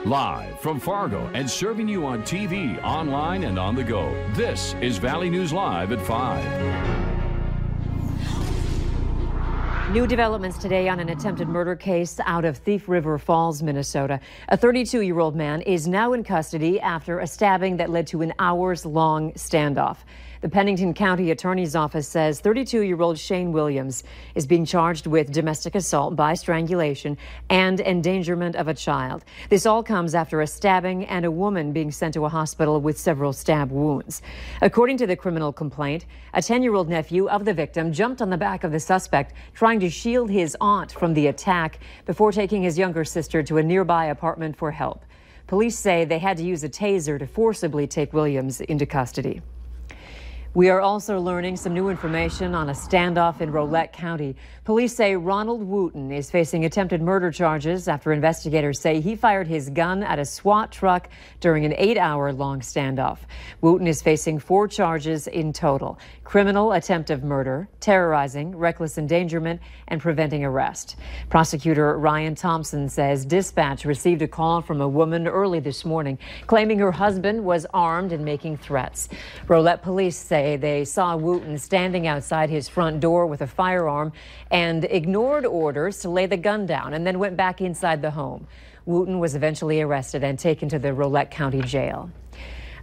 Live from Fargo and serving you on TV, online, and on the go. This is Valley News Live at 5. New developments today on an attempted murder case out of Thief River Falls, Minnesota. A 32-year-old man is now in custody after a stabbing that led to an hours-long standoff. The Pennington County Attorney's Office says 32-year-old Shane Williams is being charged with domestic assault by strangulation and endangerment of a child. This all comes after a stabbing and a woman being sent to a hospital with several stab wounds. According to the criminal complaint, a 10-year-old nephew of the victim jumped on the back of the suspect, trying to shield his aunt from the attack before taking his younger sister to a nearby apartment for help. Police say they had to use a taser to forcibly take Williams into custody. We are also learning some new information on a standoff in Rolette County. Police say Ronald Wooten is facing attempted murder charges after investigators say he fired his gun at a SWAT truck during an 8-hour-long standoff. Wooten is facing 4 charges in total: criminal attempt of murder, terrorizing, reckless endangerment, and preventing arrest. Prosecutor Ryan Thompson says dispatch received a call from a woman early this morning claiming her husband was armed and making threats. Rolette police say they saw Wooten standing outside his front door with a firearm and ignored orders to lay the gun down and then went back inside the home. Wooten was eventually arrested and taken to the Rolette County Jail.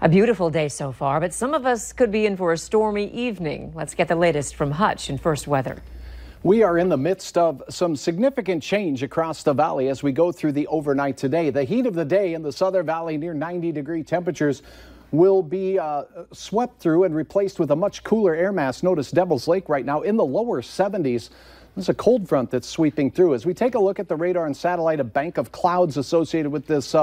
A beautiful day so far, but some of us could be in for a stormy evening. Let's get the latest from Hutch in First Weather. We are in the midst of some significant change across the valley as we go through the overnight today. The heat of the day in the Southern Valley, near 90-degree temperatures, will be swept through and replaced with a much cooler air mass. Notice Devil's Lake right now in the lower 70s. There's a cold front that's sweeping through. As we take a look at the radar and satellite, a bank of clouds associated with this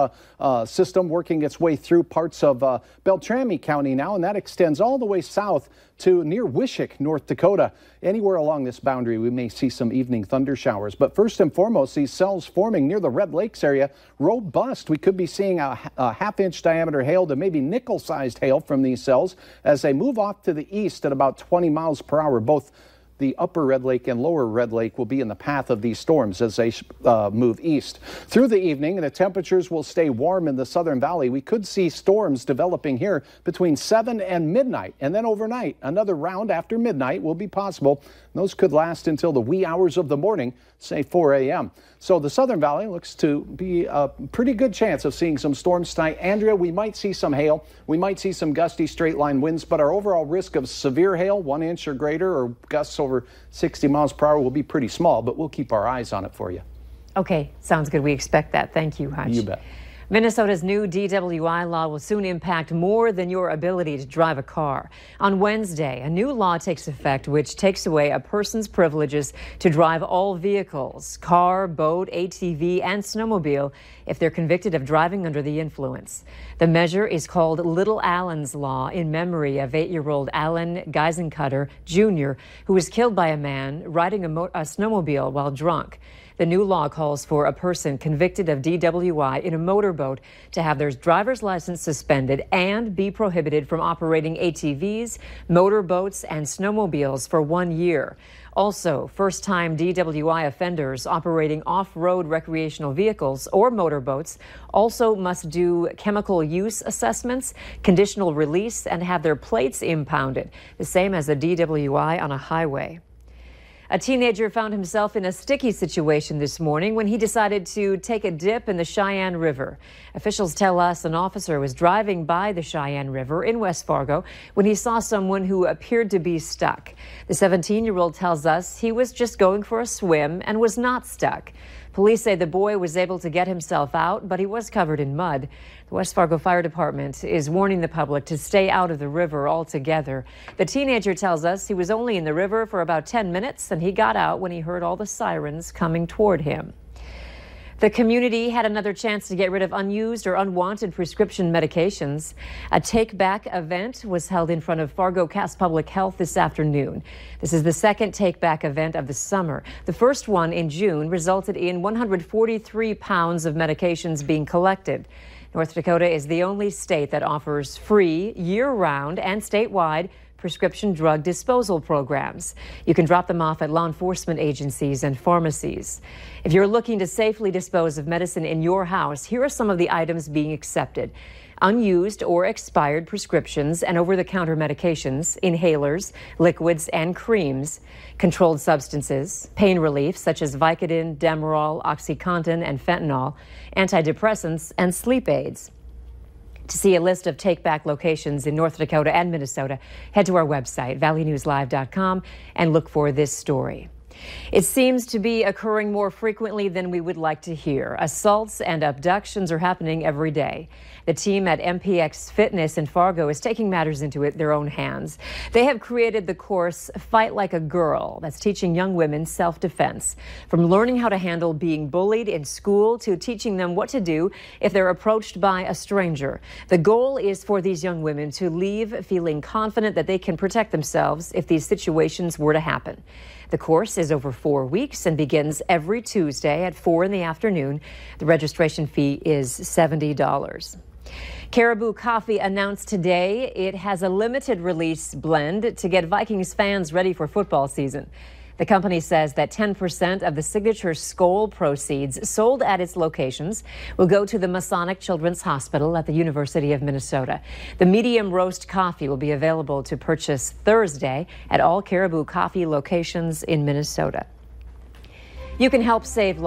system working its way through parts of Beltrami County now, and that extends all the way south to near Wishick, North Dakota. Anywhere along this boundary, we may see some evening thunder showers. But first and foremost, these cells forming near the Red Lakes area, robust. We could be seeing a half-inch diameter hail to maybe nickel-sized hail from these cells as they move off to the east at about 20 miles per hour. Both the upper Red Lake and lower Red Lake will be in the path of these storms as they move east. Through the evening, the temperatures will stay warm in the Southern Valley. We could see storms developing here between 7 and midnight, and then overnight, another round after midnight will be possible. Those could last until the wee hours of the morning, say 4 a.m. So the Southern Valley looks to be a pretty good chance of seeing some storms tonight. Andrea, we might see some hail. We might see some gusty straight line winds, but our overall risk of severe hail, 1 inch or greater, or gusts over 60 miles per hour will be pretty small, but we'll keep our eyes on it for you. Okay, sounds good. We expect that. Thank you, Hutch. You bet. Minnesota's new DWI law will soon impact more than your ability to drive a car. On Wednesday, a new law takes effect which takes away a person's privileges to drive all vehicles, car, boat, ATV, and snowmobile, if they're convicted of driving under the influence. The measure is called Little Allen's Law in memory of 8-year-old Alan Geisencutter Jr., who was killed by a man riding a snowmobile while drunk. The new law calls for a person convicted of DWI in a motorboat to have their driver's license suspended and be prohibited from operating ATVs, motorboats, and snowmobiles for 1 year. Also, first-time DWI offenders operating off-road recreational vehicles or motorboats also must do chemical use assessments, conditional release, and have their plates impounded, the same as a DWI on a highway. A teenager found himself in a sticky situation this morning when he decided to take a dip in the Cheyenne River. Officials tell us an officer was driving by the Cheyenne River in West Fargo when he saw someone who appeared to be stuck. The 17-year-old tells us he was just going for a swim and was not stuck. Police say the boy was able to get himself out, but he was covered in mud. The West Fargo Fire Department is warning the public to stay out of the river altogether. The teenager tells us he was only in the river for about 10 minutes, and he got out when he heard all the sirens coming toward him. The community had another chance to get rid of unused or unwanted prescription medications. A Take Back event was held in front of Fargo Cass Public Health this afternoon. This is the second Take Back event of the summer. The first one in June resulted in 143 pounds of medications being collected. North Dakota is the only state that offers free, year-round and statewide prescription drug disposal programs. You can drop them off at law enforcement agencies and pharmacies. If you're looking to safely dispose of medicine in your house, here are some of the items being accepted: unused or expired prescriptions and over-the-counter medications, inhalers, liquids, and creams, controlled substances, pain relief such as Vicodin, Demerol, OxyContin, and fentanyl, antidepressants, and sleep aids. To see a list of take-back locations in North Dakota and Minnesota, head to our website, valleynewslive.com, and look for this story. It seems to be occurring more frequently than we would like to hear. Assaults and abductions are happening every day. The team at MPX Fitness in Fargo is taking matters into their own hands. They have created the course Fight Like a Girl that's teaching young women self-defense, from learning how to handle being bullied in school to teaching them what to do if they're approached by a stranger. The goal is for these young women to leave feeling confident that they can protect themselves if these situations were to happen. The course is over 4 weeks and begins every Tuesday at 4 in the afternoon. The registration fee is $70. Caribou Coffee announced today it has a limited release blend to get Vikings fans ready for football season. The company says that 10% of the Signature Skol proceeds sold at its locations will go to the Masonic Children's Hospital at the University of Minnesota. The medium roast coffee will be available to purchase Thursday at all Caribou Coffee locations in Minnesota. You can help save lives.